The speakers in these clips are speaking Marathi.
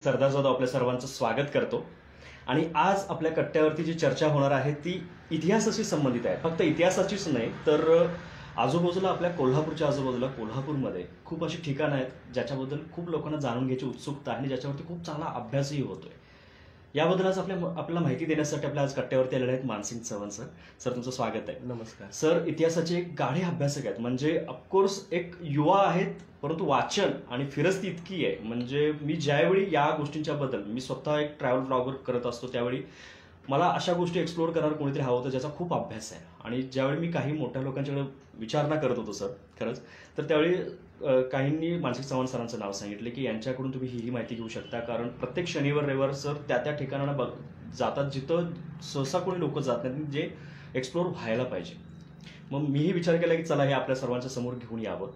सरदार जाधव आपल्या सर्वांचं स्वागत करतो आणि आज आपल्या कट्ट्यावरती जी चर्चा होणार आहे ती इतिहासाशी संबंधित आहे. फक्त इतिहासाचीच नाही तर आजूबाजूला आपल्या कोल्हापूरच्या आजूबाजूला कोल्हापूरमध्ये खूप अशी ठिकाणं आहेत ज्याच्याबद्दल खूप लोकांना जाणून घ्यायची उत्सुकता आहे आणि ज्याच्यावरती खूप चांगला अभ्यासही होतोय. याबद्दल आज आपल्याला माहिती देण्यासाठी आपल्या आज कट्ट्यावरती आलेले आहेत मानसिंग चव्हाण सर. सर तुमचं स्वागत आहे. नमस्कार सर. इतिहासाचे एक गाढे अभ्यासक आहेत, म्हणजे ऑफकोर्स एक युवा आहेत, परंतु वाचन आणि फिरस्ती इतकी आहे. म्हणजे मी ज्यावेळी या गोष्टींच्या बद्दल मी स्वतः एक ट्रॅव्हल ब्लॉगर करत असतो त्यावेळी मला अशा गोष्टी एक्सप्लोअर करणार कोणीतरी हवं होतं ज्याचा खूप अभ्यास आहे. आणि ज्यावेळी मी काही मोठ्या लोकांच्याकडे विचारणा करत होतो सर खरंच, तर त्यावेळी काहींनी मानसिंग चव्हाण सरांचं नाव सांगितलं की यांच्याकडून तुम्ही ही माहिती घेऊ शकता, कारण प्रत्येक शनिवार रविवार सर त्या ठिकाणांना जातात जिथं सहसा कोणी लोक जात नाहीत, जे एक्सप्लोअर व्हायला पाहिजे. मग मीही विचार केला की चला हे आपल्या सर्वांच्या समोर घेऊन यावं.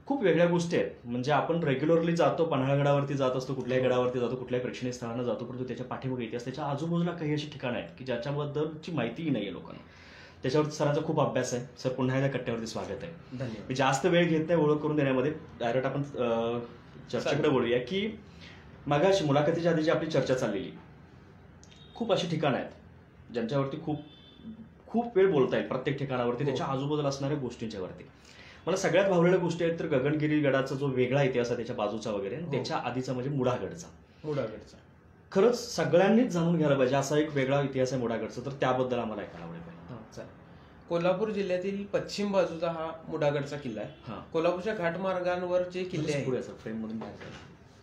खूप वेगळ्या गोष्टी आहेत, म्हणजे आपण रेग्युलरली जातो, पन्हाळगडावरती जात असतो, कुठल्याही गडावरती जातो, कुठल्याही प्रेक्षणीय स्थळांना जातो, परंतु त्याच्या पाठीमागे इतिहास, त्याच्या आजूबाजूला काही अशी ठिकाणं आहेत की ज्याच्याबद्दलची माहितीही नाही आहे लोकांना. त्याच्यावरती सरांचा खूप अभ्यास आहे. सर पुन्हा एकदा कट्ट्यावरती स्वागत आहे. धन्यवाद. मी जास्त वेळ घेत नाही ओळख करून देण्यामध्ये, डायरेक्ट आपण चर्चेकडे बोलूया की मागाशी मुलाखतीच्या आधी जी आपली चर्चा चाललेली, खूप अशी ठिकाणं आहेत ज्यांच्यावरती खूप खूप वेळ बोलता येईल प्रत्येक ठिकाणावरती, त्याच्या आजूबाजूला असणाऱ्या गोष्टींच्या वरती. मला सगळ्यात भावलेल्या गोष्टी आहेत तर गगनगिरी गडाचा जो वेगळा इतिहास आहे त्याच्या बाजूचा वगैरे, त्याच्या आधीचा म्हणजे मुढागडचा. खरंच सगळ्यांनीच जाणून घ्यायला पाहिजे, असा एक वेगळा इतिहास आहे मुढागडचा, तर त्याबद्दल आम्हाला ऐकायला आवडेल. कोल्हापूर जिल्ह्यातील पश्चिम बाजूचा हा मुढागडचा किल्ला आहे. कोल्हापूरच्या घाटमार्गांवर जे किल्ले आहेत,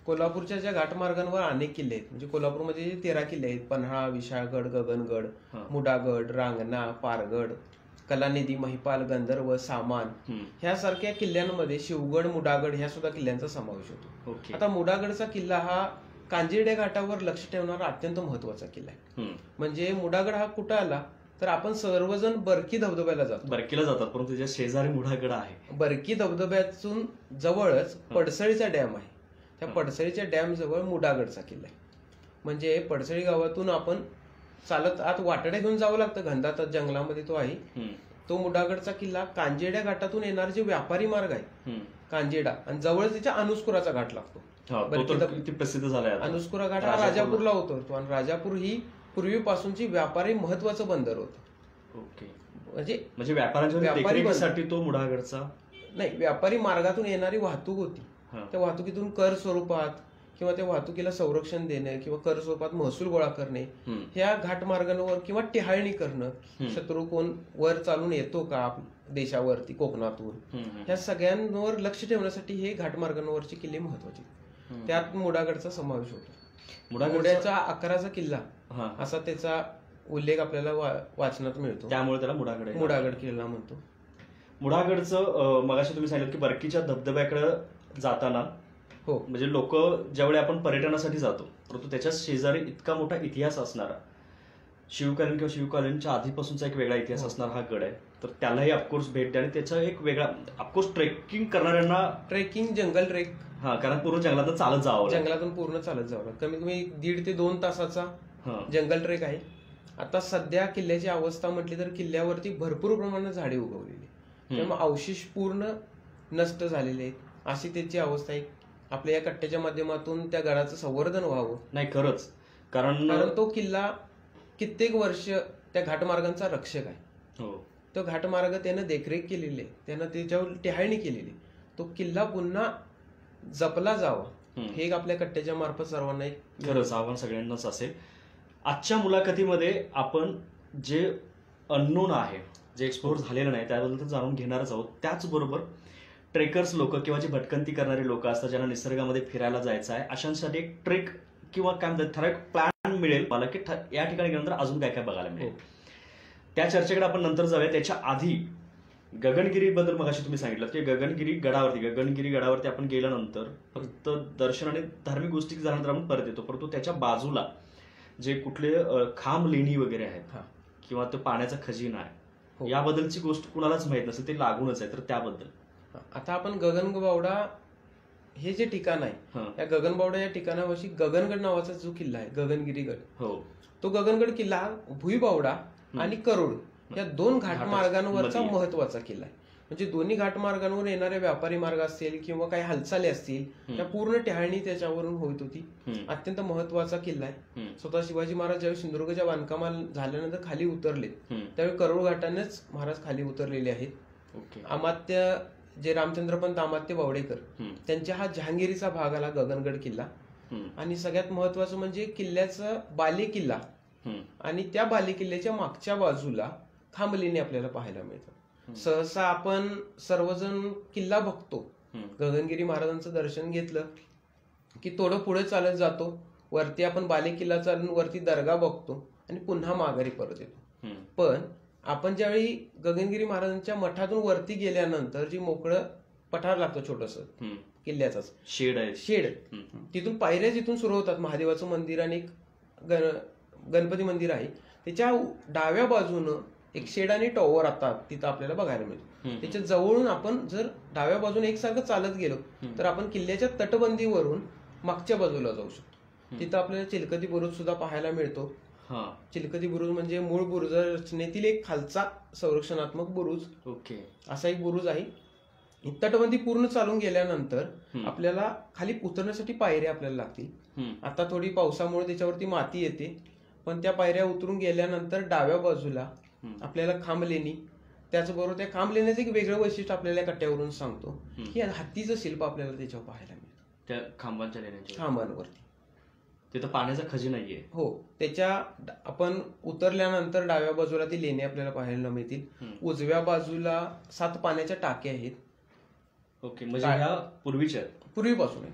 कोल्हापूरच्या ज्या घाटमार्गांवर अनेक किल्ले आहेत, म्हणजे कोल्हापूरमध्ये 13 किल्ले आहेत. पन्हाळा, विशाळगड, गगनगड, मुढागड, रांगणा, पारगड, कलानिधी, महिपाल, गंधर्व, सामान ह्यासारख्या किल्ल्यांमध्ये शिवगड, मुढागड ह्या सुद्धा किल्ल्यांचा समावेश होतो. आता मुढागडचा किल्ला हा कांजिर्डे घाटावर लक्ष ठेवणारा अत्यंत महत्वाचा किल्ला आहे. म्हणजे मुढागड हा कुठं आला तर आपण सर्वजण बरकी धबधब्याला जातो, बरकीला जातात, परंतु त्याच्या शेजारी मुढागड आहे. बरकी धबधब्यातून जवळच पडसळीचा डॅम आहे. त्या पडसळीच्या डॅम जवळ मुढागडचा किल्ला आहे. म्हणजे पडसळी गावातून आपण चालत आत वाटडे घेऊन जावं लागतं, घनदाट जंगलामध्ये तो आहे. तो मुढागडचा किल्ला कांजेड्या घाटातून येणारे जे व्यापारी मार्ग आहे कांजेडा, आणि जवळ त्याच्या अनुस्कुराचा घाट लागतो. प्रसिद्ध झालाय अनुस्कुरा घाट हा राजापूरला होतो, आणि राजापूर ही पूर्वीपासूनची व्यापारी महत्वाचं बंदर होतं. म्हणजे व्यापाऱ्यांसाठी तो मुढागडचा नाही, व्यापारी मार्गातून येणारी वाहतूक होती. त्या वाहतुकीतून कर स्वरूपात किंवा त्या वाहतुकीला संरक्षण देणे किंवा कर स्वरूपात महसूल गोळा करणे, ह्या घाटमार्गांवर किंवा टिहाळणी करणं, शत्रू कोण वर चालून येतो का देशावरती कोकणातून, ह्या सगळ्यांवर लक्ष ठेवण्यासाठी हे घाटमार्गांवरचे किल्ले महत्वाचे. त्यात मुढागडचा समावेश होतो. मुढ्याचा 11चा किल्ला असा त्याचा उल्लेख आपल्याला वाचनात मिळतो, त्यामुळे त्याला मुढागड किल्ला म्हणतो. मुढागडचं मगाशी तुम्ही सांगितलं की बरकीच्या धबधब्याकडे जाताना म्हणजे लोक ज्यावेळी आपण पर्यटनासाठी जातो, परंतु त्याच्या शेजारी इतका मोठा इतिहास असणारा, शिवकालीन किंवा शिवकालीनच्या आधीपासूनचा एक वेगळा इतिहास असणारा हा गड आहे, तर त्यालाही ऑफकोर्स भेट द्या. आणि त्याचा एक वेगळा ऑफकोर्स ट्रेकिंग करणाऱ्यांना, ट्रेकिंग जंगल ट्रेक, कारण पूर्ण जंगलातून चालत जावं, जंगलातून पूर्ण चालत जावं, कमीत कमी 1.5 ते 2 तासाचा जंगल ट्रेक आहे. आता सध्या किल्ल्याची अवस्था म्हटली तर किल्ल्यावरती भरपूर प्रमाणात झाडे उगवलेली, त्यामुळे अवशेष पूर्ण नष्ट झालेले आहेत, अशी त्याची अवस्था आहे. आपल्या या कट्ट्याच्या माध्यमातून त्या गडाचं संवर्धन व्हावं. नाही खरंच, कारण तो किल्ला कित्येक वर्ष त्या घाटमार्गांचा रक्षक आहे. तो घाटमार्ग त्यानं देखरेख केलेली आहे, त्यानं त्याच्यावर टिहाळणी केलेली. तो किल्ला पुन्हा जपला जावा हे एक आपल्या कट्ट्याच्या मार्फत सर्वांना एक खरंच आव्हान सगळ्यांनाच असेल. आजच्या मुलाखतीमध्ये आपण जे अननोन आहे, जे एक्सप्लोर झालेलं नाही त्याबद्दल तर जाणून घेणारच आहोत. त्याचबरोबर ट्रेकर्स लोक किंवा जे भटकंती करणारे लोक असतात ज्यांना निसर्गामध्ये फिरायला जायचं आहे, अशांसाठी एक ट्रेक किंवा काय म्हणतात ठराविक प्लॅन मिळेल मला की या ठिकाणी गेल्यानंतर अजून काय काय बघायला मिळेल. त्या चर्चेकडे आपण नंतर जाऊया. त्याच्या आधी गगनगिरी बद्दल मगाशी तुम्ही सांगितलं की गगनगिरी गडावरती आपण गेल्यानंतर फक्त दर्शन आणि धार्मिक गोष्टी झाल्यानंतर आपण परत येतो, परंतु त्याच्या बाजूला जे कुठले खांब लेणी वगैरे आहेत किंवा तो पाण्याचा खजिना आहे, याबद्दलची गोष्ट कुणालाच माहित नसेल, ते लागूनच आहे, तर त्याबद्दल आता आपण गगनबावडा हे जे ठिकाण आहे, या गगनबावडा या ठिकाणावरची गगनगड नावाचा जो किल्ला आहे, गगनगिरीगड, तो गगनगड किल्ला भुईबावडा आणि करोड या 2 घाटमार्गांवरचा महत्वाचा किल्ला आहे. म्हणजे दोन्ही घाटमार्गांवर येणारे व्यापारी मार्ग असतील किंवा काही हालचाली असतील त्या पूर्ण टहाळणी त्याच्यावरून होत होती. अत्यंत महत्वाचा किल्ला आहे. स्वतः शिवाजी महाराज ज्यावेळी सिंधुदुर्गच्या बांधकामा झाल्यानंतर खाली उतरले त्यावेळी करोड घाटानेच महाराज खाली उतरलेले आहेत. अमात्य जे रामचंद्रपंत अमात्य बावडेकर त्यांच्या हा जहांगीरीचा भाग आला गगनगड किल्ला. आणि सगळ्यात महत्वाचं म्हणजे किल्ल्याचा बाले किल्ला आणि त्या बाले किल्ल्याच्या मागच्या बाजूला खांबलेणी आपल्याला पाहायला मिळतं. सहसा आपण सर्वजण किल्ला बघतो, गगनगिरी महाराजांचं दर्शन घेतलं की थोडं पुढे चालत जातो, वरती आपण बाले किल्ला चालून वरती दर्गा बघतो आणि पुन्हा माघारी परत येतो. पण आपण ज्यावेळी गगनगिरी महाराजांच्या मठातून वरती गेल्यानंतर जी मोकळं पठार लागतं छोटस किल्ल्याचाच शेड आहे, शेड तिथून पायऱ्या जिथून सुरू होतात, महादेवाचं मंदिर आणि गणपती मंदिर आहे, त्याच्या डाव्या बाजूनं एक शेड आणि टॉवर आता तिथं आपल्याला बघायला मिळतो. त्याच्या जवळून आपण जर डाव्या बाजूने एकसारखं चालत गेलो तर आपण किल्ल्याच्या तटबंदीवरून मागच्या बाजूला जाऊ शकतो. तिथं आपल्याला चिलकती बुरुज सुद्धा पाहायला मिळतो. चिलकती बुरुज म्हणजे मूळ बुरुज रचनेतील एक खालचा संरक्षणात्मक बुरुज. असा एक बुरुज आहे. तटबंदी पूर्ण चालून गेल्यानंतर आपल्याला खाली उतरण्यासाठी पायऱ्या आपल्याला लागतील. आता थोडी पावसामुळे त्याच्यावरती माती येते, पण त्या पायऱ्या उतरून गेल्यानंतर डाव्या बाजूला आपल्याला खांबलेणी, त्याचबरोबर त्या खांबलेण्याचं एक वेगळं वैशिष्ट्य आपल्याला कट्ट्यावरून सांगतो की हत्तीचं शिल्प आपल्याला त्याच्यावर पाहायला मिळतं त्या खांबांच्या लेण्यांच्या खांबांवरती. तिथं पाण्याचा खजिना नाहीये. हो, त्याच्या आपण उतरल्यानंतर डाव्या बाजूला ती लेणी आपल्याला पाहायला मिळतील. उजव्या बाजूला 7 पाण्याच्या टाक्या आहेत. म्हणजे ह्या पूर्वीपासून आहे,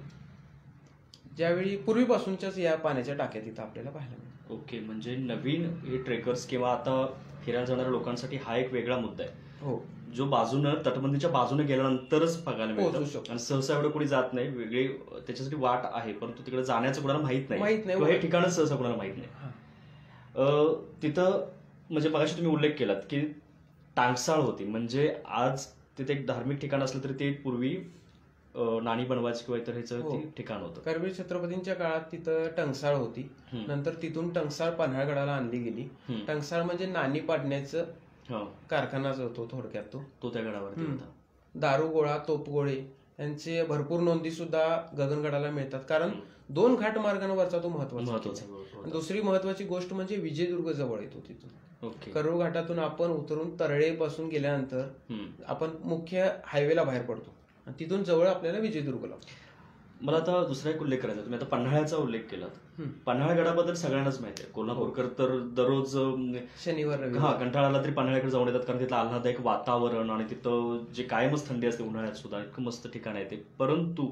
ज्यावेळी पूर्वीपासूनच्याच या पाण्याच्या टाक्या तिथं आपल्याला पाहायला मिळतात. म्हणजे नवीन हे ट्रेकर्स किंवा आता फिरायला जाणाऱ्या लोकांसाठी हा एक वेगळा मुद्दा आहे. हो, जो बाजूनं तटबंदीच्या बाजूने गेल्यानंतरच बघायला मिळतो आणि सहसा एवढं कोणी जात नाही. वेगळी त्याच्यासाठी वाट आहे, परंतु तिकडे जाण्याचं कोणाला माहित नाही, हे ठिकाणच सहसा कोणाला माहित नाही. तिथं म्हणजे मगाशी तुम्ही उल्लेख केलात की टांगसाळ होती, म्हणजे आज तिथे एक धार्मिक ठिकाण असलं तरी ते पूर्वी नाणी बनवायची किंवा इतर ह्याचं ठिकाण होतं. करवीर छत्रपतींच्या काळात तिथं टंगसाळ होती. नंतर तिथून टंगसाळ पन्हाळगडाला आणली गेली. टंगसाळ म्हणजे नाणी पाडण्याचं कारखानाच होतो थोडक्यात. तो त्या गडावरती होता. दारुगोळा, तोपगोळे यांचे भरपूर नोंदी सुद्धा गगनगडाला मिळतात, कारण 2 घाट मार्गांवरचा तो महत्वाचा. दुसरी महत्वाची गोष्ट म्हणजे विजयदुर्ग जवळ येतो तिथून. करूळ घाटातून आपण उतरून तरळे पासून गेल्यानंतर आपण मुख्य हायवेला बाहेर पडतो आणि तिथून जवळ आपल्याला विजयदुर्ग लागतो. मला आता दुसरा एक उल्लेख करायचा, तुम्ही आता पन्हाळ्याचा उल्लेख केला. पन्हाळगडाबद्दल सगळ्यांनाच माहिती आहे. कोल्हापूरकर तर दररोज शनिवार कंटाळा आला तरी पन्हाळ्याकडे जाऊन येतात, कारण तिथलं आल्हादायक वातावरण आणि तिथं जे कायमच थंडी असते उन्हाळ्यात सुद्धा इतकं मस्त ठिकाण आहे ते. परंतु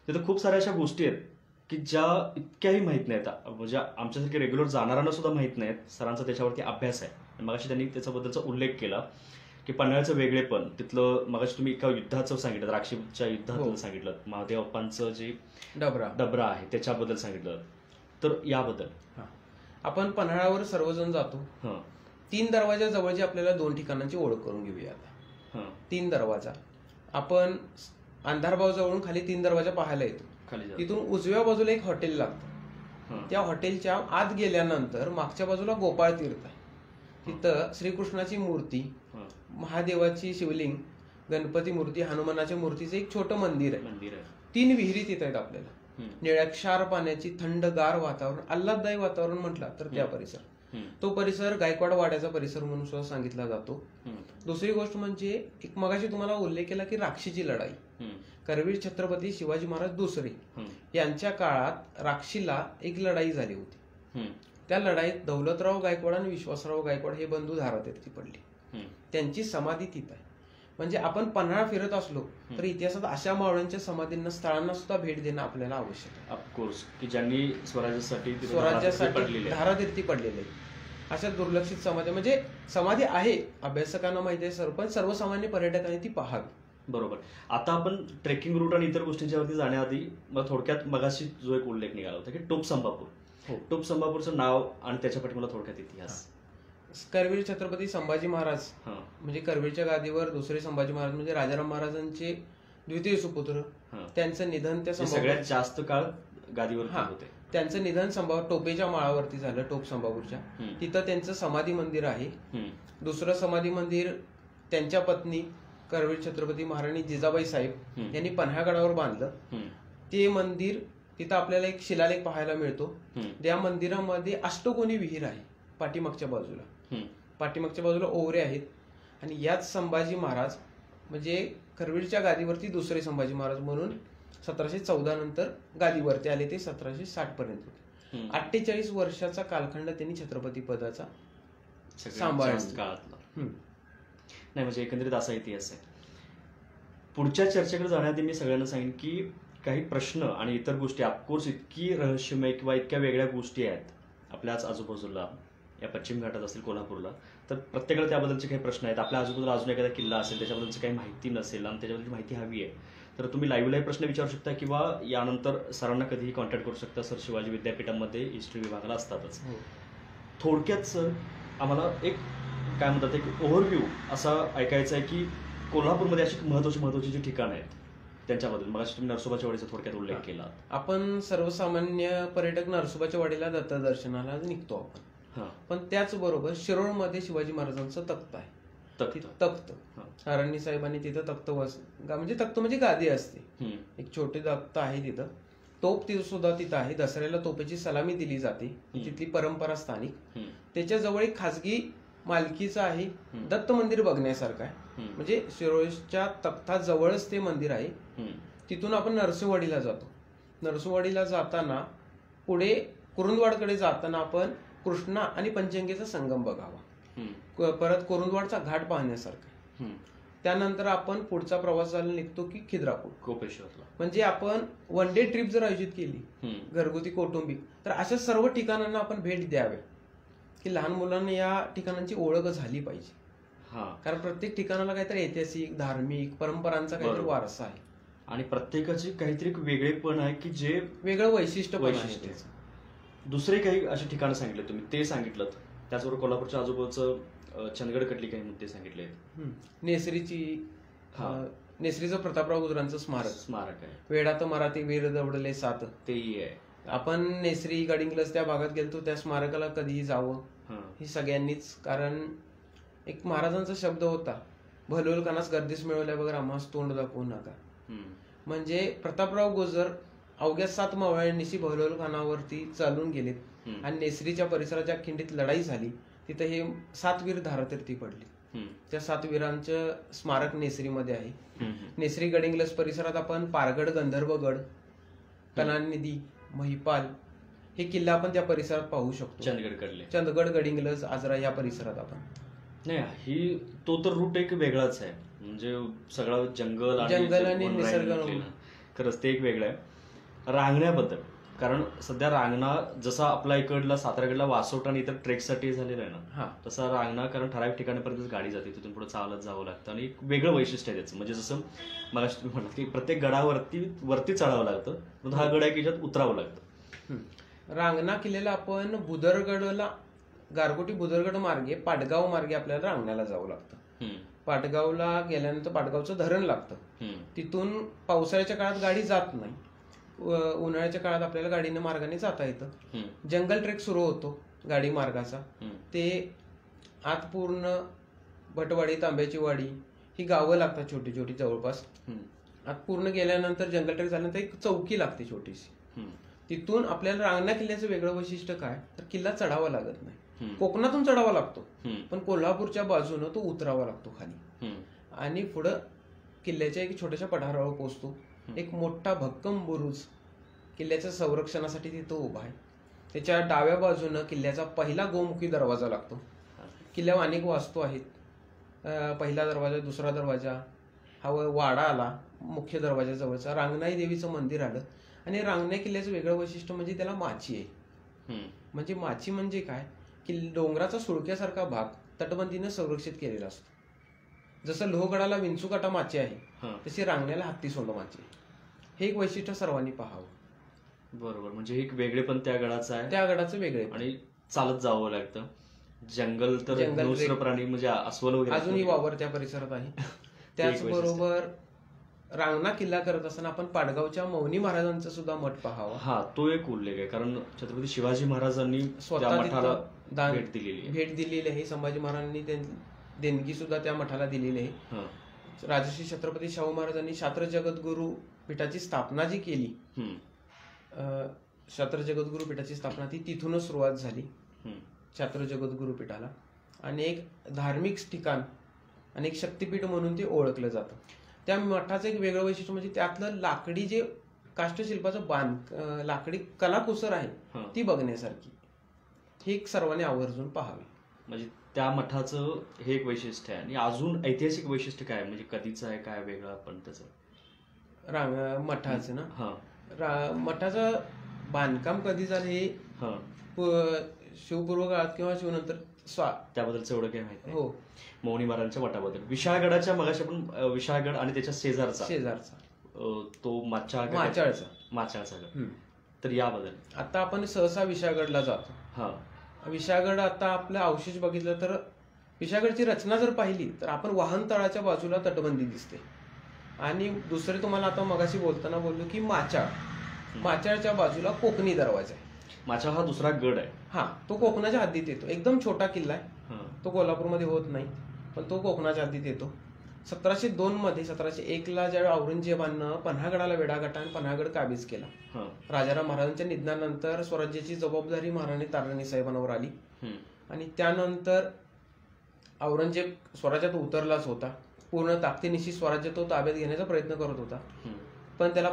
तिथं खूप साऱ्या अशा गोष्टी आहेत की ज्या इतक्याही माहित नाहीत, म्हणजे आमच्यासारखे रेग्युलर जाणाऱ्यांना सुद्धा माहित नाहीत. सरांचा त्याच्यावरती अभ्यास आहे. मगाशी त्यांनी त्याच्याबद्दलचा उल्लेख केला की पन्हाळ्याचं वेगळेपण, तिथलं मगाशी तुम्ही एका युद्धाचं सांगितलं, राक्षीच्या युद्धाबद्दल सांगितलं, महादेव अप्पांचं जे डबरा आहे त्याच्याबद्दल सांगितलं. तर याबद्दल आपण पन्हाळ्यावर सर्वजण जातो. 3 दरवाजा जवळची आपल्याला 2 ठिकाणांची ओळख करून घेऊया. आता 3 दरवाजा आपण अंधारबाव जवळून खाली 3 दरवाजा पाहायला येतो. तिथून उजव्या बाजूला एक हॉटेल लागतं. त्या हॉटेलच्या आत गेल्यानंतर मागच्या बाजूला गोपाळ तीर्थ आहे. तिथं श्रीकृष्णाची मूर्ती, महादेवाची शिवलिंग, गणपती मूर्ती, हनुमानाच्या मूर्तीचं एक छोटं मंदिर आहे. 3 विहिरी तिथे आहेत आपल्याला. निळ्या क्षार पाण्याची थंडगार वातावरण, आल्हाददायी वातावरण म्हटलं तर त्या परिसर. तो परिसर गायकवाड वाड्याचा परिसर म्हणून सुद्धा सांगितला जातो. दुसरी गोष्ट म्हणजे एक मगाशी तुम्हाला उल्लेख केला की राक्षीची लढाई. करवीर छत्रपती शिवाजी महाराज दुसरे यांच्या काळात राक्षीला एक लढाई झाली होती. त्या लढाईत दौलतराव गायकवाड आणि विश्वासराव गायकवाड हे बंधू धारातीर्थी पडले. त्यांची समाधी तिथं आहे. म्हणजे आपण पन्हाळा फिरत असलो तर इतिहासात अशा मावळ्यांच्या समाधींना, स्थळांना सुद्धा भेट देणं आपल्याला आवश्यक आहे. ऑफकोर्स की ज्यांनी स्वराज्यासाठी धारातीर्थी पडलेले अशा दुर्लक्षित समाधी, म्हणजे समाधी आहे, अभ्यासकांना माहिती आहे सर, पण सर्वसामान्य पर्यटकांनी ती पाहावी. बरोबर. आता आपण ट्रेकिंग रूट आणि इतर गोष्टींच्या वरती जाण्याआधी थोडक्यात मगाशी जो एक उल्लेख निघाला होता की टोप संभापूर. टोप संभापूरचं नाव आणि त्याच्या पाठीमागे थोडक्यात इतिहास. करवीर छत्रपती संभाजी महाराज म्हणजे करवीरच्या गादीवर दुसरे संभाजी महाराज म्हणजे राजाराम महाराजांचे द्वितीय सुपुत्र. त्यांचं निधन त्या सगळ्यात जास्त काळ गादीवर होते. त्यांचं निधन टोपेच्या माळावरती झालं, टोप संभापूरच्या. तिथं त्यांचं समाधी मंदिर आहे. दुसरं समाधी मंदिर त्यांच्या पत्नी करवीर छत्रपती महाराणी जिजाबाई साहेब यांनी पन्हाळगडावर बांधलं ते मंदिर. तिथं आपल्याला एक शिलालेख पाहायला मिळतो. त्या मंदिरामध्ये अष्टकोनी विहीर आहे पाठीमागच्या बाजूला ओवरे आहेत. आणि याच संभाजी महाराज म्हणजे करवीरच्या गादीवरती दुसरे संभाजी महाराज म्हणून 1714 नंतर गादीवरती आले, ते 1760 पर्यंत होते. 48 वर्षाचा कालखंड त्यांनी छत्रपती पदाचा सांभाळला. नाही म्हणजे एकंदरीत असा इतिहास आहे. पुढच्या चर्चेकडे जाण्याआधी मी सगळ्यांना सांगेन की काही प्रश्न आणि इतर गोष्टी ऑफकोर्स इतकी रहस्यमय किंवा इतक्या वेगळ्या गोष्टी आहेत आपल्याच आजूबाजूला, या पश्चिम घाटात असेल कोल्हापूरला, तर प्रत्येकाला त्याबद्दलचे काही प्रश्न आहेत. आपल्या आजूबाजूला अजून एखादा किल्ला असेल त्याच्याबद्दलची काही माहिती नसेल आणि त्याच्याबद्दलची माहिती हवी आहे, तर तुम्ही लाईव्हलाही प्रश्न विचारू शकता किंवा यानंतर सरांना कधीही कॉन्टॅक्ट करू शकता. सर शिवाजी विद्यापीठामध्ये हिस्ट्री विभागाला असतातच. थोडक्यात सर आम्हाला एक काय म्हणतात एक ओव्हरव्ह्यू असा ऐकायचा आहे की कोल्हापूरमध्ये अशी महत्वाची जी ठिकाणं आहेत त्यांच्याबद्दल. मग तुम्ही नरसोबाच्या वाडीचा थोडक्यात उल्लेख केला. आपण सर्वसामान्य पर्यटक नरसोबाच्या वाडीला दत्तदर्शनाला निघतो आपण, पण त्याचबरोबर शिरोळमध्ये शिवाजी महाराजांचं तख्त आहे. तख्त हारांनी साहेबांनी तिथं तख्त म्हणजे तख्त म्हणजे गादी असते, एक छोटे तख्त आहे तिथं. तोप सुद्धा तिथं आहे. दसऱ्याला तोपेची सलामी दिली जाते, तिथली परंपरा स्थानिक. त्याच्या जवळ एक खासगी मालकीचं आहे दत्त मंदिर बघण्यासारखं आहे. म्हणजे शिरोळच्या तख्ताजवळच ते मंदिर आहे. तिथून आपण नरसोबावाडीला जातो. नरसोबावाडीला जाताना पुढे कुरुंदवाडकडे जाताना आपण कृष्णा आणि पंचगंगेचा संगम बघावा. परत कुरुंदवाडचा घाट पाहण्यासारखा. त्यानंतर आपण पुढचा प्रवास झाला निघतो की खिद्रापूर कोपेश्वरला. म्हणजे आपण वन डे ट्रिप जर आयोजित केली घरगुती कौटुंबिक, तर अशा सर्व ठिकाणांना आपण भेट द्यावे की लहान मुलांना या ठिकाणांची ओळख झाली पाहिजे. कारण प्रत्येक ठिकाणाला काहीतरी ऐतिहासिक धार्मिक परंपरांचा काहीतरी वारसा आहे आणि प्रत्येकाची काहीतरी वेगळेपण आहे की जे वेगळं वैशिष्ट्य आहे. दुसरे काही अशी ठिकाणं सांगितले तुम्ही, ते सांगितलं. त्याचबरोबर कोल्हापूरच्या आजूबाजूचं चंदगड कटली काही मुद्दे सांगितले. नेसरीचं प्रतापराव गुजरांचं स्मारक आहे. वेडात मराठी वीर दवडले सात तेही आहे. आपण नेसरी गडिंग्लज त्या भागात गेलतो, त्या स्मारकाला कधीही जावं हे सगळ्यांनीच. कारण एक महाराजांचा शब्द होता, भलोल कानास गर्दीस मिळवल्या बघा आम्हास तोंड दाखवू नका. म्हणजे प्रतापराव गुजर अवघ्या 7 मावळ्यांनीशी भलोल खानावरती चालून गेलेत आणि नेसरीच्या परिसराच्या खिंडीत लढाई झाली. तिथं हे 7 वीर धारातीर्थी पडले. त्या 7 वीरांचं स्मारक नेसरीमध्ये आहे. नेसरी गडिंग्लज परिसरात आपण पारगड, गंधर्वगड, कनानिधी, महिपाल हे किल्ला आपण त्या परिसरात पाहू शकतो. चंदगड, गडिंग्लज, आजरा या परिसरात आपण नाही. ही तो तर रूट एक वेगळाच आहे. म्हणजे सगळं जंगल आणि निसर्ग खरंच ते एक वेगळं आहे. रांगण्याबद्दल, कारण सध्या रांगणा जसा आपला इकडला साताराकडला वासोटा आणि इतर ट्रेकसाठी झालेला आहे ना, तसा रांगणा कारण ठराविक ठिकाणापर्यंत गाडी जाते, तिथून पुढे चालत जावं लागतं आणि एक वेगळं वैशिष्ट्य आहे त्याचं. म्हणजे जसं मला तुम्ही म्हटलं की प्रत्येक गडावरती चढावं लागतं, हा गड आहे की ज्यात उतरावं लागतं. रांगणा किल्ल्याला आपण बुदरगडला गारगोटी बुदरगड मार्गे पाटगाव मार्गे आपल्याला रांगण्याला जावं लागतं. पाटगावला गेल्यानंतर पाटगावचं धरण लागतं. तिथून पावसाळ्याच्या काळात गाडी जात नाही, उन्हाळ्याच्या काळात आपल्याला गाडीनं मार्गाने जाता येतं. जंगल ट्रेक सुरू होतो गाडी मार्गाचा. ते आत पूर्ण भटवाडी, तांब्याची वाडी ही गावं लागतात छोटी छोटी जवळपास. आत पूर्ण गेल्यानंतर जंगल ट्रेक झाल्यानंतर एक चौकी लागते छोटीशी. तिथून आपल्याला रांगणा किल्ल्याचं वेगळं वैशिष्ट्य काय तर किल्ला चढावा लागत नाही. कोकणातून चढावा लागतो, पण कोल्हापूरच्या बाजूनं तो उतरावा लागतो खाली आणि पुढं किल्ल्याच्या एक छोट्याशा पठारावर पोहोचतो. एक मोठा भक्कम बुरुज किल्ल्याच्या संरक्षणासाठी तिथं उभा आहे. त्याच्या डाव्या बाजूनं किल्ल्याचा पहिला गोमुखी दरवाजा लागतो. किल्ल्यावर अनेक वास्तू आहेत. पहिला दरवाजा, दुसरा दरवाजा, हा वाडा आला मुख्य दरवाजाजवळचा, रांगणाई देवीचं मंदिर आलं. आणि रांगण्या किल्ल्याचं वेगळं वैशिष्ट्य म्हणजे त्याला माची आहे. म्हणजे माची म्हणजे काय की डोंगराचा सुळक्यासारखा भाग तटबंदीनं संरक्षित केलेला असतो. जसं लोहगडाला विंचुकाटा माची आहे तशी रांगण्याला हत्ती सोंड माची आहे. हे एक वैशिष्ट्य सर्वांनी पाहावं. बरोबर. म्हणजे एक वेगळे पण त्या गडाचं आहे, त्या गडाचं वेगळे आणि चालत जावं लागतं. जंगल तर दुसरं प्राणी म्हणजे अस्वल वगैरे अजूनही वावर त्या परिसरात आहे. त्याचबरोबर रांगणा किल्ला करत असताना आपण पाटगावच्या मौनी महाराजांचा सुद्धा मठ पाहावा. तो एक उल्लेख आहे, कारण छत्रपती शिवाजी महाराजांनी स्वतः भेट दिलेली आहे. संभाजी महाराजांनी देणगी सुद्धा त्या मठाला दिलेली आहे. राजर्षी छत्रपती शाहू महाराजांनी शास्त्र जगद्गुरु पीठाची स्थापना जी केली, शास्त्र जगद्गुरु पीठाची स्थापना ती तिथूनच सुरुवात झाली शास्त्र जगद्गुरु पीठाला. आणि एक धार्मिक ठिकाण आणि एक शक्तीपीठ म्हणून ते ओळखलं जातं. त्या मठाचं एक वेगळं वैशिष्ट्य म्हणजे त्यातलं लाकडी जे काष्ठशिल्पाचं लाकडी कलाकुसर आहे ती बघण्यासारखी, हे एक सर्वांनी आवर्जून पाहावे. म्हणजे त्या मठाचं हे एक वैशिष्ट्य आहे. आणि अजून ऐतिहासिक वैशिष्ट्य काय म्हणजे कधीचं आहे काय वेगळं आपण त्याचं मठाचं ना, मठाचं बांधकाम कधी झालं हे शिवपूर्व काळात किंवा शिवनंतर त्याबद्दलचं एवढं काही माहिती हो. मौनी महाराजांच्या मठाबद्दल विशाळगडाच्या मगाशी आपण विशाळगड आणि त्याच्या शेजारचा तो माचाळचा गड, तर याबद्दल आता आपण सहसा विशाळगडला जातो. विशाळगड आता आपलं अवशेष बघितलं तर विशाळगडची रचना जर पाहिली तर आपण वाहनतळाच्या बाजूला तटबंदी दिसते. आणि दुसरे तुम्हाला आता मगाशी बोलताना बोललो की माचाळच्या बाजूला कोकणी दरवाजा आहे. माचाळ हा दुसरा गड आहे. तो कोकणाच्या हद्दीत येतो. एकदम छोटा किल्ला आहे, तो कोल्हापूरमध्ये होत नाही, पण तो कोकणाच्या हद्दीत येतो. 1702 मध्ये 1701ला ज्यावेळी औरंगजेबानं पन्हागडाला वेढा घातला आणि पन्हागड काबीज केला, राजाराम महाराजांच्या निधनानंतर स्वराज्याची जबाबदारी महाराणी ताराणी साहेबांवर आली. आणि त्यानंतर औरंगजेब स्वराज्यात उतरलाच होता. पूर्ण ताकदीनिशी स्वराज्य तो ताब्यात घेण्याचा प्रयत्न करत होता, पण त्याला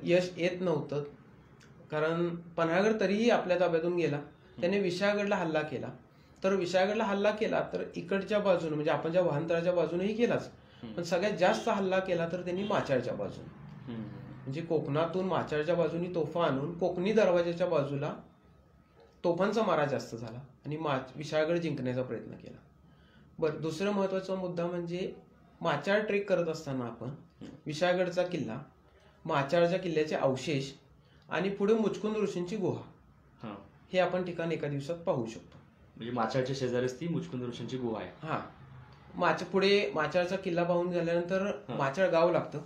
यश येत नव्हतं. कारण पन्हागड तरीही आपल्या ताब्यातून गेला. त्याने विशाळगडला हल्ला केला. तर विशाळगडला हल्ला केला तर इकडच्या बाजूने म्हणजे आपण ज्या वाहनतळाच्या बाजूनेही केलाच, पण सगळ्यात जास्त हल्ला केला तर त्यांनी माचाळच्या बाजूने, म्हणजे कोकणातून माचाळच्या बाजूनी तोफा आणून कोकणी दरवाजाच्या बाजूला तोफांचा मारा जास्त झाला आणि विशाळगड जिंकण्याचा प्रयत्न केला. बरं, दुसरा महत्वाचा मुद्दा म्हणजे माचाळ ट्रेक करत असताना आपण विशाळगडचा किल्ला, माचाळच्या किल्ल्याचे अवशेष आणि पुढे मुचकुंद ऋषींची गुहा हे आपण ठिकाण एका दिवसात पाहू शकतो. म्हणजे माचाळच्या शेजारीच ती मुचकुंद ऋषींची गुहा आहे. पुढे माचाळचा किल्ला पाहून झाल्यानंतर माचाळ गाव लागतं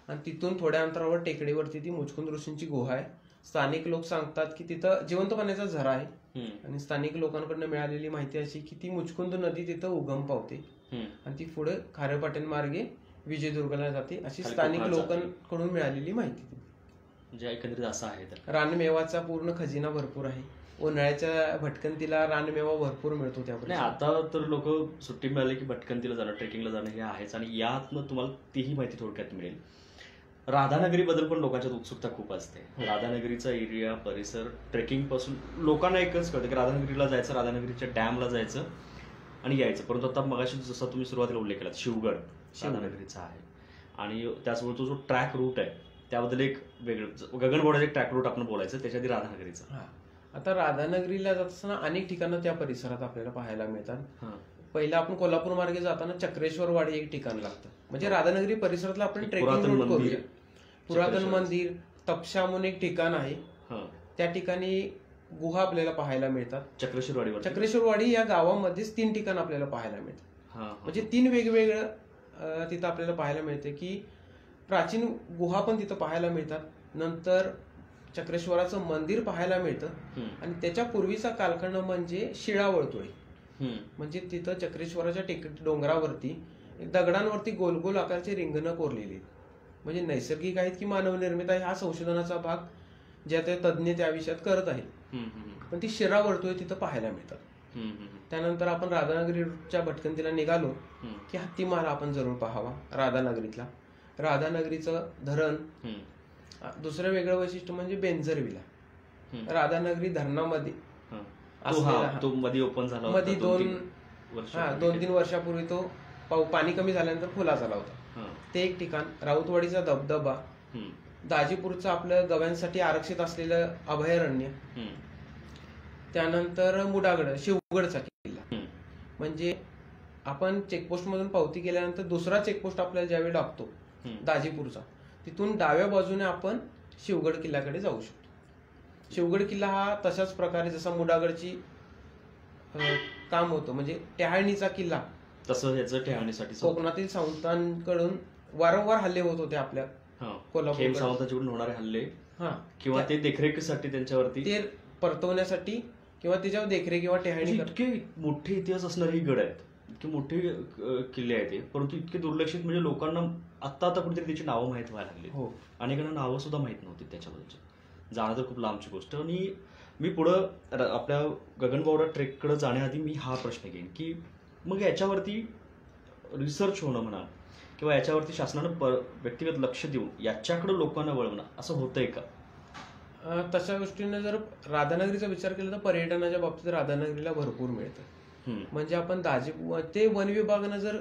आणि तिथून थोड्या अंतरावर टेकडीवरती ती मुचकुंद ऋषींची गुहा आहे. स्थानिक लोक सांगतात की तिथं जिवंत पाण्याचा झरा आहे आणि स्थानिक लोकांकडून मिळालेली माहिती अशी की ती मुचकुंद नदी तिथं उगम पावते आणि ती पुढे खारेपाटण मार्गे विजयदुर्गला जाते, अशी स्थानिक लोकांकडून मिळालेली माहिती. म्हणजे एकंदरीत असं आहे. तर रानमेवाचा पूर्ण खजिना भरपूर आहे. उन्हाळ्याच्या भटकंतीला रानमेवा भरपूर मिळतो. त्यामुळे आता तर लोक सुट्टी मिळाली की भटकंतीला जाणं, ट्रेकिंगला जाणं हे आहेच. आणि यातनं तुम्हाला तीही माहिती थोडक्यात मिळेल. राधानगरी बद्दल पण लोकांच्यात उत्सुकता खूप असते. राधानगरीचा एरिया परिसर ट्रेकिंग पासून लोकांना एकच कळतं की राधानगरीला जायचं, राधानगरीच्या डॅमला जायचं आणि यायचं. परंतु आता मगाशी जसा तुम्ही सुरुवातीला उल्लेख केला शिवगड राधानगरीचा आहे आणि त्याचबरोबर तो जो ट्रॅक रूट आहे त्याबद्दल एक वेगळं गगनबावड्याचं एक ट्रॅक रूट आपण बोलायचं, त्याच्या आधी राधानगरीचा. आता राधानगरीला जात असताना अनेक ठिकाणं त्या परिसरात आपल्याला पाहायला मिळतात. पहिला आपण कोल्हापूर मार्गे जाताना चक्रेश्वरवाडी एक ठिकाण लागतं, म्हणजे राधानगरी परिसरातला आपण ट्रेकिंग रूट करूया. पुरातन मंदिर, तपशा म्हणून एक ठिकाण आहे, त्या ठिकाणी गुहा आपल्याला पाहायला मिळतात. चक्रेश्वरवाडी या गावामध्येच 3 ठिकाण आपल्याला पाहायला मिळतात. म्हणजे 3 वेगवेगळं तिथं आपल्याला पाहायला मिळते की प्राचीन गुहा पण तिथं पाहायला मिळतात. नंतर चक्रेश्वराचं मंदिर पाहायला मिळतं आणि त्याच्या पूर्वीचा कालखंड म्हणजे शिळा वर्तुळे, म्हणजे तिथं चक्रेश्वराच्या डोंगरावरती दगडांवरती गोल गोल आकारचे रिंगणं कोरलेली आहेत. म्हणजे नैसर्गिक आहेत की मानवनिर्मित आहे हा संशोधनाचा भाग ज्या त्या तज्ज्ञ त्या विषयात करत आहेत, पण ती शिळा वर्तुळे तिथं पाहायला मिळतात. त्यानंतर आपण राधानगरीच्या भटकंतीला निघालो की हत्तीमारा आपण जरूर पाहावा राधानगरीतला. राधानगरीचं धरण, दुसरं वेगळं वैशिष्ट्य म्हणजे बेंजर विला. राधानगरी धरणामध्ये मध्ये ओपन झाला, मध्ये 2-3 वर्षापूर्वी तो पाणी कमी झाल्यानंतर खुला झाला होता. ते एक ठिकाण. राऊतवाडीचा धबधबा, दाजीपूरचं आपलं गव्यांसाठी आरक्षित असलेलं अभयारण्य, त्यानंतर मुडागड शिवगडचा किल्ला. म्हणजे आपण चेकपोस्ट मधून पावती केल्यानंतर दुसरा चेकपोस्ट आपल्याला ज्यावेळी लागतो दाजीपूरचा, तिथून डाव्या बाजूने आपण शिवगड किल्ल्याकडे जाऊ शकतो. शिवगड किल्ला हा तशाच प्रकारे जसा मुडागडची काम होतं, म्हणजे टेहाळणीचा किल्ला, तसं याचं टेहाळणीसाठी कोकणातील सावंतांकडून वारंवार हल्ले होत होते आपल्या कोल्हापूर सावंतांच्याकडून होणारे हल्ले किंवा ते देखरेखीसाठी त्यांच्यावरती ते परतवण्यासाठी किंवा त्याच्यावर देखरेख किंवा टेहाळणी. इतके मोठे इतिहास असणारे ही गड आहेत. इतके मोठे किल्ले आहेत ते, परंतु इतके दुर्लक्षित म्हणजे लोकांना आत्ता कुठेतरी त्याची नावं माहीत व्हायला लागली. हो, अनेकांना नावं सुद्धा माहीत नव्हती त्याच्याबद्दलची. जाणं तर खूप लांबची गोष्ट. आणि मी पुढं आपल्या गगनबावडा ट्रेककडे जाण्याआधी मी हा प्रश्न घेईन की मग याच्यावरती रिसर्च होणं म्हणा किंवा याच्यावरती शासनानं व्यक्तिगत लक्ष देऊन याच्याकडे लोकांना वळवणं असं होतंय का? तशा गोष्टीने जर राधानगरीचा विचार केला तर पर्यटनाच्या बाबतीत राधानगरीला भरपूर मिळतं. म्हणजे आपण ते वन विभागानं जर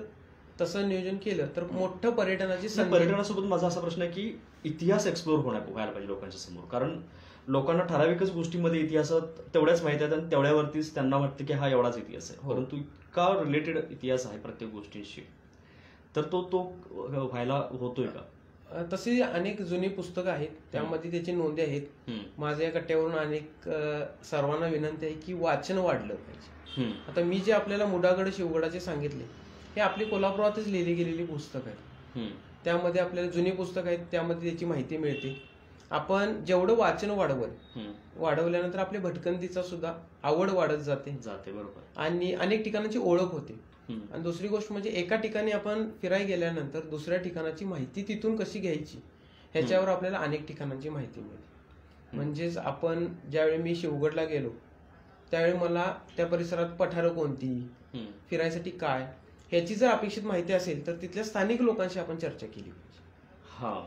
तसं नियोजन केलं तर मोठं पर्यटनासोबत माझा असा प्रश्न आहे की इतिहास एक्सप्लोर व्हायला पाहिजे लोकांच्या समोर. कारण लोकांना ठराविकच गोष्टीमध्ये इतिहासात तेवढ्याच माहिती आहेत आणि तेवढ्यावरतीच त्यांना वाटतं की हा एवढाच इतिहास आहे. परंतु इतका रिलेटेड इतिहास आहे प्रत्येक गोष्टींशी, तर तो व्हायला होतोय का? तशी अनेक जुनी पुस्तकं आहेत, त्यामध्ये त्याची नोंदी आहेत. माझ्या या कट्ट्यावरून अनेक सर्वांना विनंती आहे की वाचन वाढलं पाहिजे. आता मी जे आपल्याला मुडागड शिवगडाचे सांगितले हे आपली कोल्हापुरातच लिहिली गेलेली पुस्तक आहेत. त्यामध्ये आपल्याला जुनी पुस्तक आहेत, त्यामध्ये त्याची माहिती मिळते. आपण जेवढं वाचन वाढवल्यानंतर आपल्या भटकंतीचा सुद्धा आवड वाढत जाते. बरोबर. आणि अनेक ठिकाणांची ओळख होते. आणि दुसरी गोष्ट म्हणजे एका ठिकाणी आपण फिरायला गेल्यानंतर दुसऱ्या ठिकाणाची माहिती तिथून कशी घ्यायची ह्याच्यावर आपल्याला अनेक ठिकाणांची माहिती मिळते. म्हणजेच आपण ज्यावेळी मी शिवगडला गेलो त्यावेळी मला त्या परिसरात पठारं कोणती, फिरायसाठी काय, ह्याची जर अपेक्षित माहिती असेल तर तिथल्या स्थानिक लोकांशी आपण चर्चा केली पाहिजे.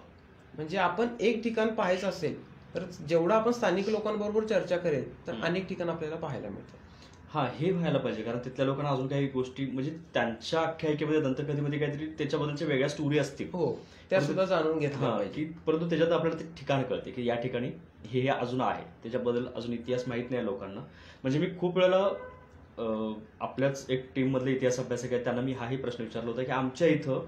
म्हणजे आपण एक ठिकाण पाहायचं असेल तर जेवढं आपण स्थानिक लोकांबरोबर चर्चा करेल तर अनेक ठिकाण आपल्याला पाहायला मिळतात. हे व्हायला पाहिजे. कारण तिथल्या लोकांना अजून काही गोष्टी म्हणजे त्यांच्या आख्यायिकेमध्ये दंतकथेमध्ये काहीतरी त्याच्याबद्दलच्या वेगळ्या स्टोरी असतील, हो, त्या सुद्धा जाणून घेतल्या पाहिजे. परंतु त्याच्यात आपल्याला ते ठिकाण कळते की या ठिकाणी हे अजून आहे, त्याच्याबद्दल अजून इतिहास माहित नाही लोकांना. म्हणजे मी खूप वेळेला आपल्याच एक टीम मधले इतिहास अभ्यासक आहेत त्यांना मी हाही प्रश्न विचारला होता की आमच्या इथं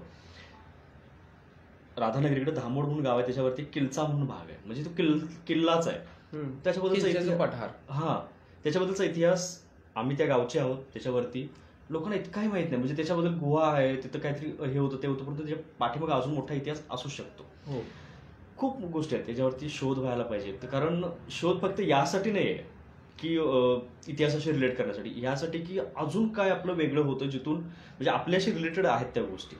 राधानगरीकडे धामोड म्हणून गाव आहे, त्याच्यावरती किल्चा म्हणून भाग आहे, म्हणजे तो किल्लाच आहे. त्याच्याबद्दलचा पठार, त्याच्याबद्दलचा इतिहास आम्ही त्या गावचे आहोत, त्याच्यावरती लोकांना इतकाही माहित नाही. म्हणजे त्याच्याबद्दल गुहा आहे, तिथं काहीतरी हे होतं ते होतं, परंतु त्याच्या पाठीमागे अजून मोठा इतिहास असू शकतो. खूप गोष्टी आहेत त्याच्यावरती शोध व्हायला पाहिजे. कारण शोध फक्त यासाठी नाही आहे की इतिहासाशी रिलेट करण्यासाठी, यासाठी की अजून काय आपलं वेगळं होतं जिथून म्हणजे आपल्याशी रिलेटेड आहेत त्या गोष्टी.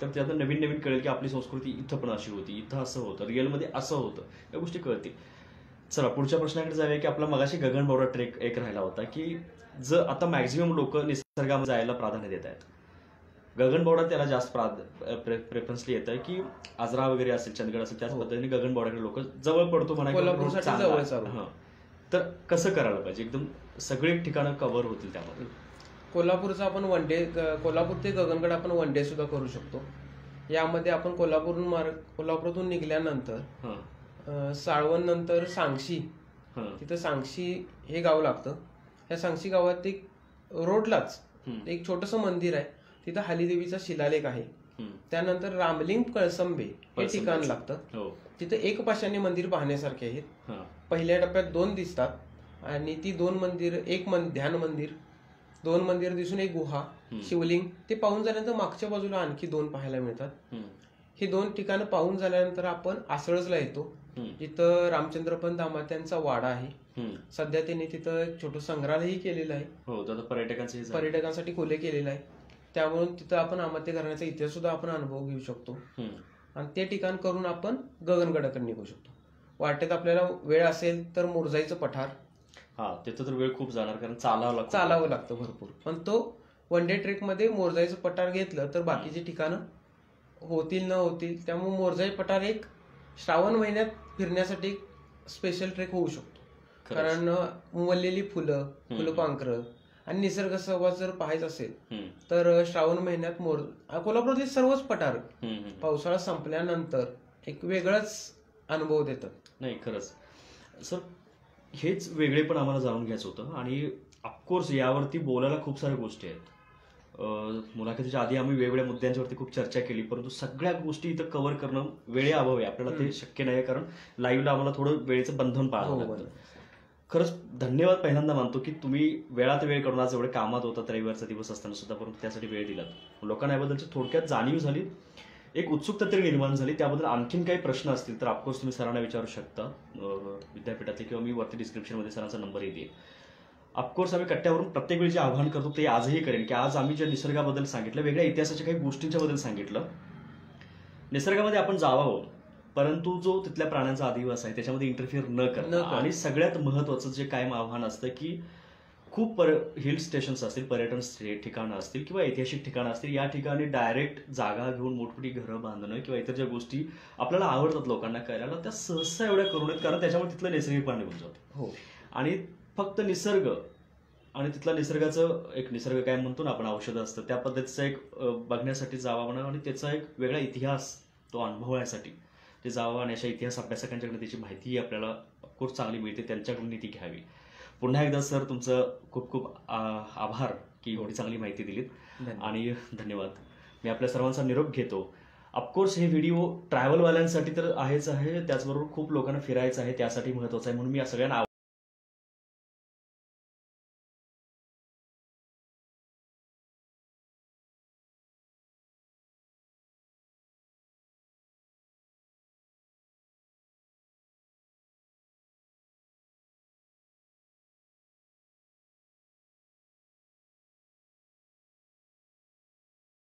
तर त्यातून नवीन नवीन कळेल की आपली संस्कृती इथं पण अशी होती, इथं असं होतं, रिअलमध्ये असं होतं, या गोष्टी कळतील. चला पुढच्या प्रश्नाकडे जाऊया की आपला मगाशी गगनबावडा ट्रेक एक राहिला होता की जर आता मॅक्झिमम लोक निसर्गामध्ये जायला प्राधान्य देत आहेत, गगनबावडा त्याला जास्त प्रेफरन्सली येत आहे की आजरा वगैरे असेल, चंदगड असेल, त्याच पद्धतीने गगनबावड्याकडे लोक जवळ पडतो म्हणा. तर कसं करायला पाहिजे एकदम सगळी ठिकाणं कव्हर होतील त्यामध्ये? कोल्हापूरचा आपण कोल्हापूर ते गगनगड आपण वन डे सुद्धा करू शकतो. यामध्ये आपण कोल्हापुरातून निघाल्यानंतर साळवण नंतर सांगशी, तिथं सांगशी हे गाव लागतं. या सांगशी गावात एक रोडलाच एक छोटंसं मंदिर आहे, तिथं हालीदेवीचा शिलालेख आहे. त्यानंतर रामलिंग कळसंबे हे ठिकाण लागतं. तिथं एक पाशाणी मंदिर पाहण्यासारखे आहेत. पहिल्या टप्प्यात 2 दिसतात आणि ती 2 मंदिर, एक ध्यान मंदिर, 2 मंदिर दिसून एक गुहा, शिवलिंग, ते पाहून झाल्यानंतर मागच्या बाजूला आणखी 2 पाहायला मिळतात. ही 2 ठिकाणं पाहून झाल्यानंतर आपण आसळजला येतो, जिथं रामचंद्रपंत दामात्यांचा वाडा आहे. सध्या त्यांनी तिथं एक छोटं संग्रहालयही केलेलं आहे, पर्यटकांसाठी खुले केलेलं आहे. त्यामुळे तिथं आपण अमात्य घराण्याचा इतिहास सुद्धा आपण अनुभव घेऊ शकतो. आणि ते ठिकाण करून आपण गगनगडाकडे निघू शकतो. वाटेत आपल्याला वेळ असेल तर मोरजाईचं पठार, तिथं तर वेळ खूप जाणार कारण चालावं लागतं भरपूर. पण तो वन डे ट्रेक मध्ये मोरजाईचं पठार घेतलं तर बाकीची ठिकाणं होतील न होतील. त्यामुळे मोरजाई पठार एक श्रावण महिन्यात फिरण्यासाठी स्पेशल ट्रेक होऊ शकतो. कारण उमललेली फुलपांखरं आणि निसर्ग सहवास जर पाहायचं असेल तर श्रावण महिन्यात कोल्हापुरातले सर्वच पठार पावसाळा संपल्यानंतर एक वेगळाच अनुभव देतात. नाही खरंच सर, हेच वेगळे पण आम्हाला जाणून घ्यायचं होतं. आणि ऑफकोर्स यावरती बोलायला खूप साऱ्या गोष्टी आहेत. मुलाखतीच्या आधी आम्ही वेगवेगळ्या मुद्द्यांच्यावरती खूप चर्चा केली, परंतु सगळ्या गोष्टी इथं कव्हर करणं वेळेअभावी आपल्याला ते शक्य नाही, कारण लाईव्हला आम्हाला थोडं वेळेचं बंधन पाळावं लागतं. खरंच धन्यवाद पहिल्यांदा मानतो की तुम्ही वेळात वेळ करून, आज एवढे कामात होतात रविवारचा दिवस असताना सुद्धा, परंतु त्यासाठी वेळ दिलात. लोकांना याबद्दलची थोडक्यात जाणीव झाली, एक उत्सुकता तरी निर्माण झाली. त्याबद्दल आणखीन काही प्रश्न असतील तर ऑफकोर्स तुम्ही सरांना विचारू शकता विद्यापीठातले, किंवा मी वरती डिस्क्रिप्शनमध्ये सरांचा नंबर येते. ऑफकोर्स आम्ही कट्ट्यावरून प्रत्येक वेळी जे आव्हान करतो ते आजही करेन की आज आम्ही ज्या निसर्गाबद्दल सांगितलं, वेगळ्या इतिहासाच्या काही गोष्टींच्या बद्दल सांगितलं. निसर्गामध्ये आपण जावावं, परंतु जो तिथल्या प्राण्यांचा अधिवास आहे त्याच्यामध्ये इंटरफिअर न करता. आणि सगळ्यात महत्वाचं जे कायम आव्हान असतं की खूप हिल स्टेशन्स असतील, पर्यटन ठिकाणं असतील किंवा ऐतिहासिक ठिकाणं असतील, या ठिकाणी डायरेक्ट जागा घेऊन मोठमोठी घरं बांधणं किंवा इतर ज्या गोष्टी आपल्याला आवडतात लोकांना करायला, त्या सहसा एवढ्या करू नयेत, कारण त्याच्यामुळे तिथलं नैसर्गिक पाणी निघून जातं. आणि फक्त निसर्ग आणि तिथला निसर्गाचं एक निसर्ग काय म्हणतो ना आपण, औषधं असतं त्या पद्धतीचा एक बघण्यासाठी जावं आणि त्याचा एक वेगळा इतिहास तो अनुभवण्यासाठी ते जावं आणि अशा इतिहास अभ्यासकांच्याकडे त्याची माहितीही आपल्याला खूप चांगली मिळते, त्यांच्याकडून ती घ्यावी. पुन्हा एकदा सर तुमचं खूप खूप आभार की एवढी चांगली माहिती दिलीत आणि धन्यवाद. मी आपल्या सर्वांचा निरोप घेतो. ऑफकोर्स हे व्हिडिओ ट्रॅव्हलवाल्यांसाठी तर आहेच आहे, त्याचबरोबर खूप लोकांना फिरायचं आहे त्यासाठी महत्वाचं आहे, म्हणून मी या सगळ्यांना